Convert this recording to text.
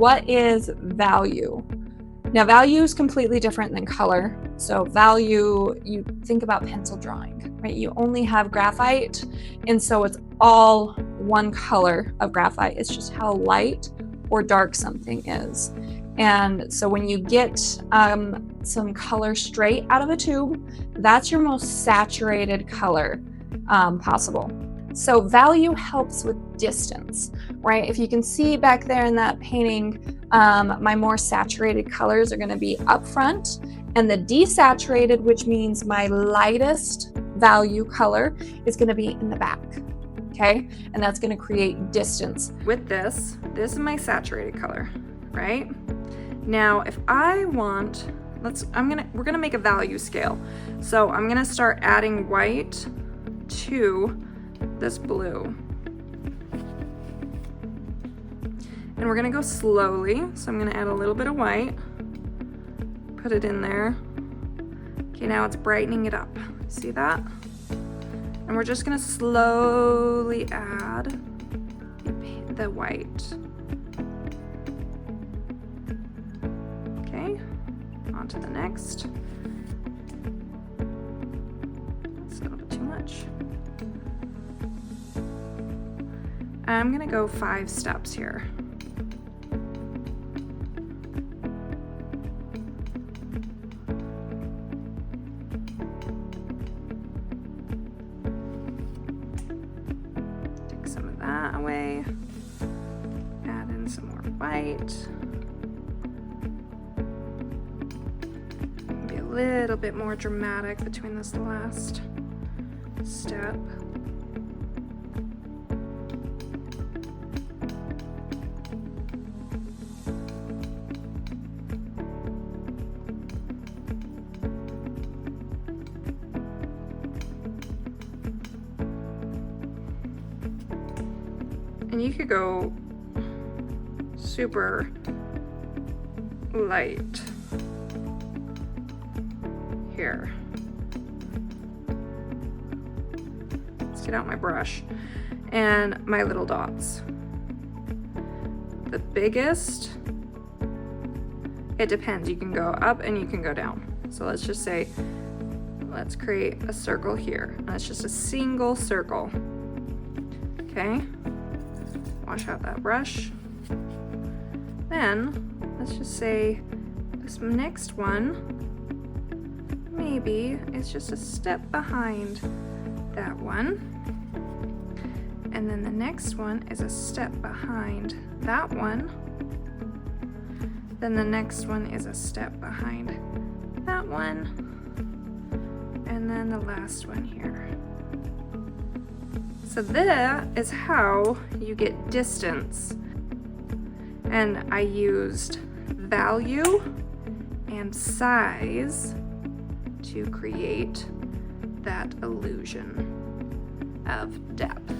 what is value? Now, value is completely different than color. So value, you think about pencil drawing, right? You only have graphite, and so it's all one color of graphite. It's just how light or dark something is. And so when you get some color straight out of a tube, that's your most saturated color possible. So value helps with distance, right? If you can see back there in that painting, my more saturated colors are going to be up front, and the desaturated, which means my lightest value color, is going to be in the back. Okay, and that's going to create distance. With this is my saturated color, right? Now, if I want, we're gonna make a value scale. So I'm gonna start adding white to this blue. And we're gonna go slowly. So I'm gonna add a little bit of white, put it in there. Okay, now it's brightening it up. See that? And we're just gonna slowly add the white. Okay, on to the next. That's a little bit too much. I'm gonna go 5 steps here. Take some of that away. Add in some more white. Be a little bit more dramatic between this last step. And you could go super light here. Let's get out my brush and my little dots. The biggest, it depends. You can go up and you can go down. So let's just say, let's create a circle here. And it's just a single circle. Okay. Wash out that brush. Then let's just say this next one maybe it's just a step behind that one, and then the next one is a step behind that one, then the next one is a step behind that one, and then the last one here. So that is how you get distance. And I used value and size to create that illusion of depth.